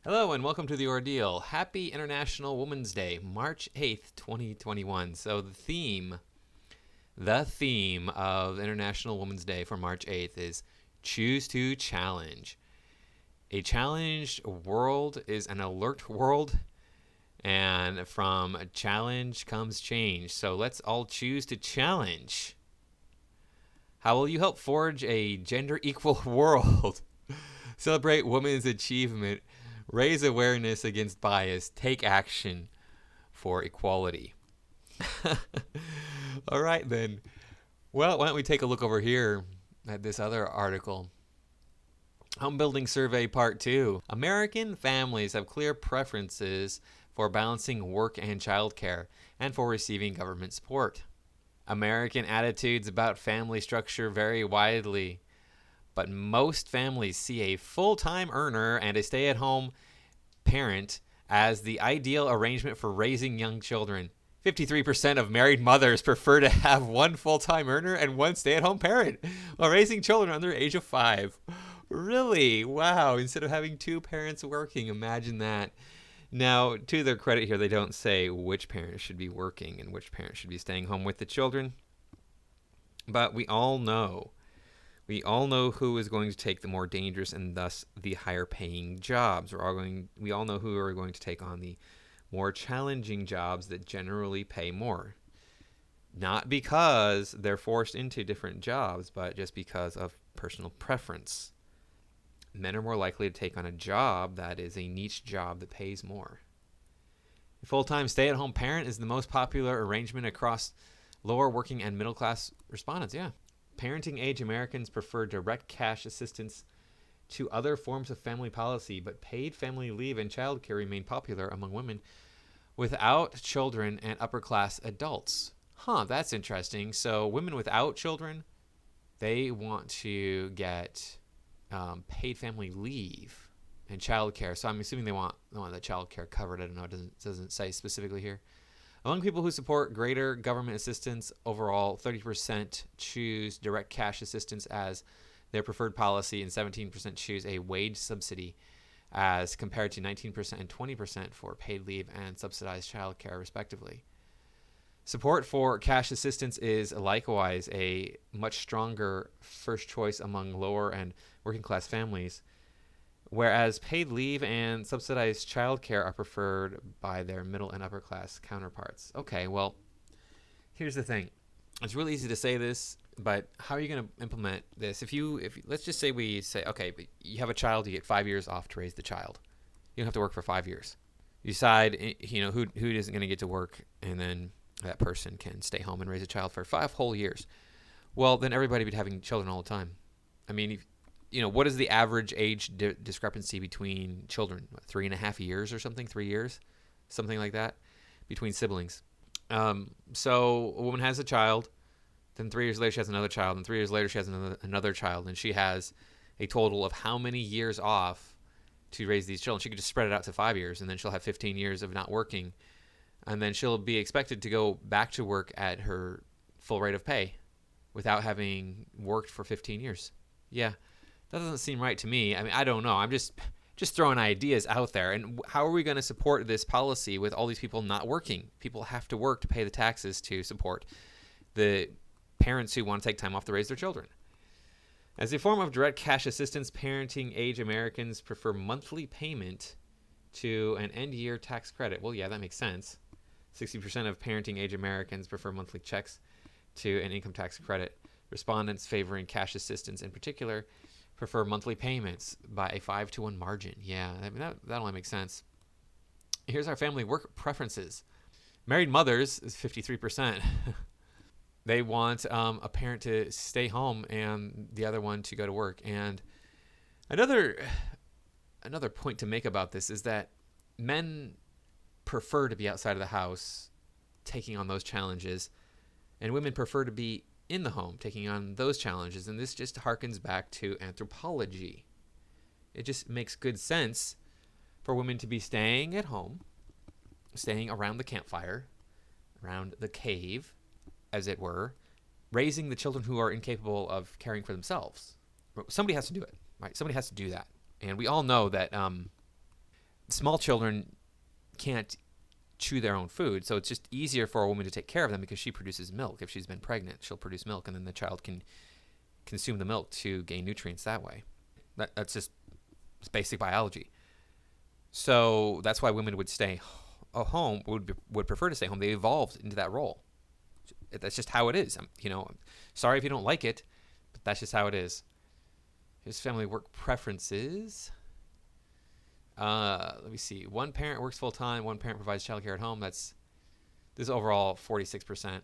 Hello and welcome to The Ordeal. Happy International Women's Day, March 8th, 2021. So the theme of International Women's Day for March 8th is choose to challenge. A challenged world is an alert world, and from a challenge comes change. So let's all choose to challenge. How will you help forge a gender equal world? Celebrate women's achievement, raise awareness against bias, take action for equality. All right, then. Well, why don't we take a look over here at this other article? Home Building Survey Part 2. American families have clear preferences for balancing work and childcare and for receiving government support. American attitudes about family structure vary widely, but most families see a full-time earner and a stay-at-home parent as the ideal arrangement for raising young children. 53% of married mothers prefer to have one full-time earner and one stay-at-home parent while raising children under the age of 5. Really? Wow. Instead of having two parents working, imagine that. Now, to their credit here, they don't say which parent should be working and which parent should be staying home with the children. But we all know who is going to take the more dangerous and thus the higher paying jobs. We all know who are going to take on the more challenging jobs that generally pay more. Not because they're forced into different jobs, but just because of personal preference. Men are more likely to take on a job that is a niche job that pays more. A full-time stay-at-home parent is the most popular arrangement across lower working and middle-class respondents. Yeah. Parenting-age Americans prefer direct cash assistance to other forms of family policy, but paid family leave and childcare remain popular among women without children and upper-class adults. That's interesting. So women without children, they want to get paid family leave and childcare. So I'm assuming they want the childcare covered. I don't know. It doesn't say specifically here. Among people who support greater government assistance, overall 30% choose direct cash assistance as their preferred policy, and 17% choose a wage subsidy, as compared to 19% and 20% for paid leave and subsidized childcare, respectively. Support for cash assistance is likewise a much stronger first choice among lower and working class families, whereas paid leave and subsidized childcare are preferred by their middle and upper class counterparts. Okay, well, here's the thing. It's really easy to say this, but how are you going to implement this? If let's just say we say, okay, but you have a child, you get 5 years off to raise the child. You don't have to work for 5 years. You decide, who isn't going to get to work, and then that person can stay home and raise a child for 5 whole years. Well, then everybody would be having children all the time. I mean, what is the average age discrepancy between children? 3.5 years or something? 3 years? Something like that between siblings. So a woman has a child, then 3 years later she has another child, and 3 years later she has another child, and she has a total of how many years off to raise these children? She could just spread it out to 5 years, and then she'll have 15 years of not working, and then she'll be expected to go back to work at her full rate of pay without having worked for 15 years. Yeah. That doesn't seem right to me. I mean, I don't know. I'm just throwing ideas out there. And how are we going to support this policy with all these people not working? People have to work to pay the taxes to support the parents who want to take time off to raise their children. As a form of direct cash assistance, parenting-age Americans prefer monthly payment to an end-year tax credit. Well, yeah, that makes sense. 60% of parenting-age Americans prefer monthly checks to an income tax credit. Respondents favoring cash assistance in particular prefer monthly payments by a 5-to-1 margin. Yeah, I mean, that only makes sense. Here's our family work preferences. Married mothers is 53%. They want a parent to stay home and the other one to go to work. And another point to make about this is that men prefer to be outside of the house taking on those challenges, and women prefer to be in the home taking on those challenges. And this just harkens back to anthropology. It just makes good sense for women to be staying at home, staying around the campfire, around the cave, as it were, raising the children who are incapable of caring for themselves. Somebody has to do it, right? Somebody has to do that. And we all know that small children can't chew their own food, so it's just easier for a woman to take care of them because she produces milk. If she's been pregnant, she'll produce milk, and then the child can consume the milk to gain nutrients that way. That's just it's basic biology. So that's why women would stay home, would prefer to stay home. They evolved into that role. That's just how it is. Sorry if you don't like it, but that's just how it is. Here's family work preferences. Let me see. One parent works full time. One parent provides childcare at home. This is overall 46% of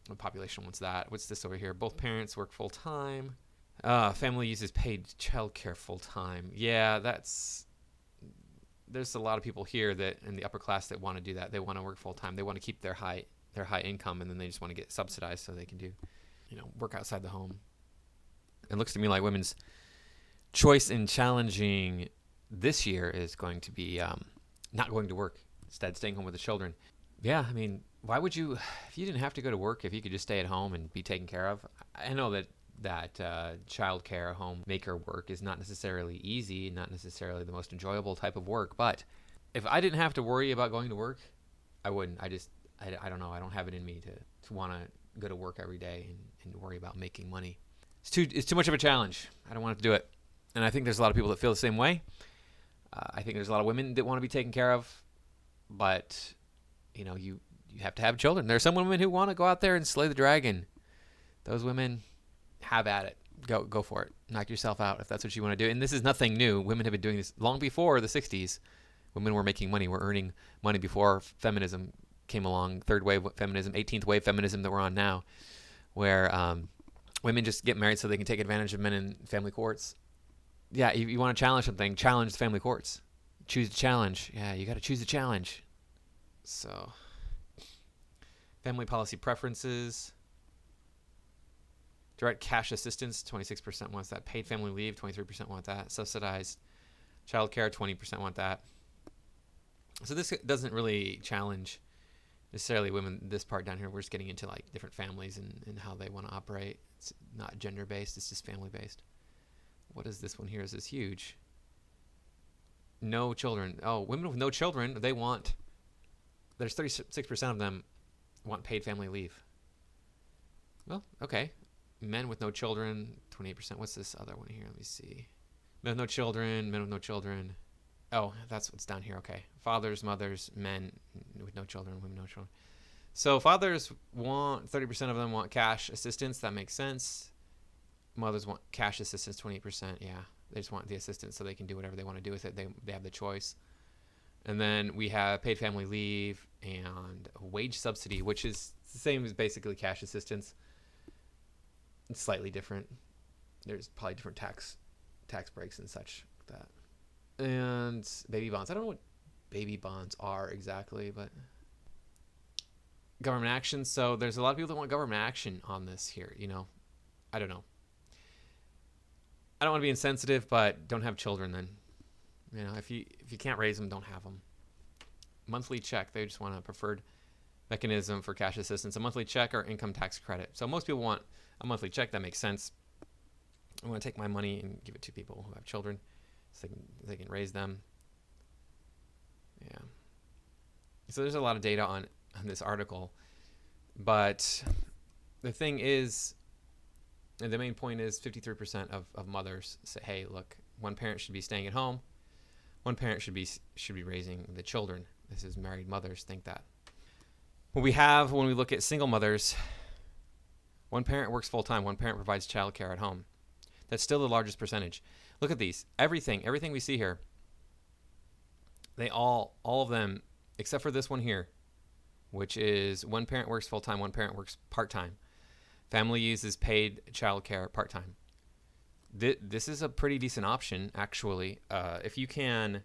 the population wants that. What's this over here? Both parents work full time. Family uses paid childcare full time. Yeah, there's a lot of people here that in the upper class that want to do that. They want to work full time. They want to keep their high income, and then they just want to get subsidized so they can do, work outside the home. It looks to me like women's choice in challenging this year is going to be not going to work, instead staying home with the children. Yeah, I mean, why would you, if you didn't have to go to work, if you could just stay at home and be taken care of? I know that child care, homemaker work is not necessarily easy, not necessarily the most enjoyable type of work, but if I didn't have to worry about going to work, I wouldn't. I don't know. I don't have it in me to want to go to work every day and worry about making money. It's too much of a challenge. I don't want to do it. And I think there's a lot of people that feel the same way. I think there's a lot of women that want to be taken care of, but you have to have children. There are some women who want to go out there and slay the dragon. Those women, have at it. Go for it. Knock yourself out if that's what you want to do. And this is nothing new. Women have been doing this long before the 60s. Women were making money. Were earning money before feminism came along. Third wave feminism, 18th wave feminism that we're on now, where women just get married so they can take advantage of men in family courts. Yeah, you want to challenge something, challenge the family courts. Choose the challenge. Yeah, you got to choose the challenge. So, family policy preferences. Direct cash assistance, 26% wants that. Paid family leave, 23% want that. Subsidized childcare, 20% want that. So this doesn't really challenge necessarily women. This part down here, we're just getting into like different families and how they want to operate. It's not gender-based, it's just family-based. What is this one here? Is this huge? No children. Oh, women with no children, there's 36% of them want paid family leave. Well, okay. Men with no children, 28%. What's this other one here? Let me see. Men with no children. Oh, that's what's down here. Okay. Fathers, mothers, men with no children, women with no children. So fathers 30% of them want cash assistance. That makes sense. Mothers want cash assistance, 28%. Yeah, they just want the assistance so they can do whatever they want to do with it. They have the choice. And then we have paid family leave and a wage subsidy, which is the same as basically cash assistance. It's slightly different. There's probably different tax breaks and such like that. And baby bonds. I don't know what baby bonds are exactly, but government action. So there's a lot of people that want government action on this here. I don't know. I don't want to be insensitive, but don't have children then. If you can't raise them, don't have them. Monthly check. They just want a preferred mechanism for cash assistance. A monthly check or income tax credit. So most people want a monthly check. That makes sense. I want to take my money and give it to people who have children so they can raise them. Yeah. So there's a lot of data on this article. But the thing is, and the main point is 53% of mothers say, hey, look, one parent should be staying at home. One parent should be raising the children. This is married mothers think that. What we have when we look at single mothers, one parent works full time, one parent provides childcare at home. That's still the largest percentage. Look at these. Everything we see here, they all of them, except for this one here, which is one parent works full time, one parent works part time. Family uses paid childcare part-time. This is a pretty decent option, actually. If you can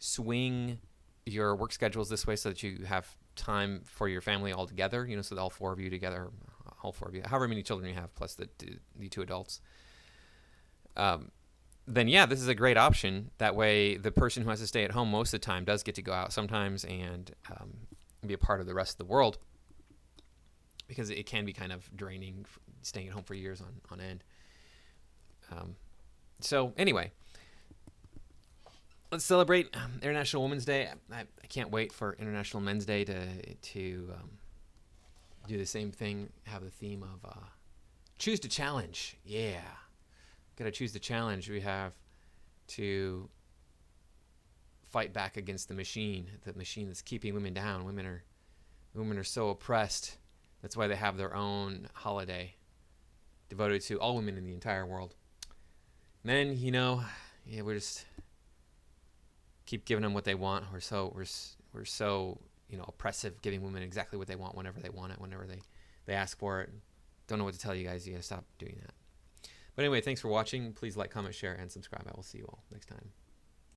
swing your work schedules this way so that you have time for your family all together, so that all four of you together, however many children you have, plus the two adults, then yeah, this is a great option. That way, the person who has to stay at home most of the time does get to go out sometimes and be a part of the rest of the world. Because it can be kind of draining staying at home for years on end. So anyway, let's celebrate International Women's Day. I can't wait for International Men's Day to do the same thing. Have the theme of choose to challenge. Yeah, gotta choose to challenge. We have to fight back against the machine that's keeping women down. Women are so oppressed. That's why they have their own holiday devoted to all women in the entire world. Men, we're just keep giving them what they want. We're so oppressive, giving women exactly what they want whenever they want it, whenever they ask for it. Don't know what to tell you guys. You gotta stop doing that. But anyway, thanks for watching. Please like, comment, share, and subscribe. I will see you all next time.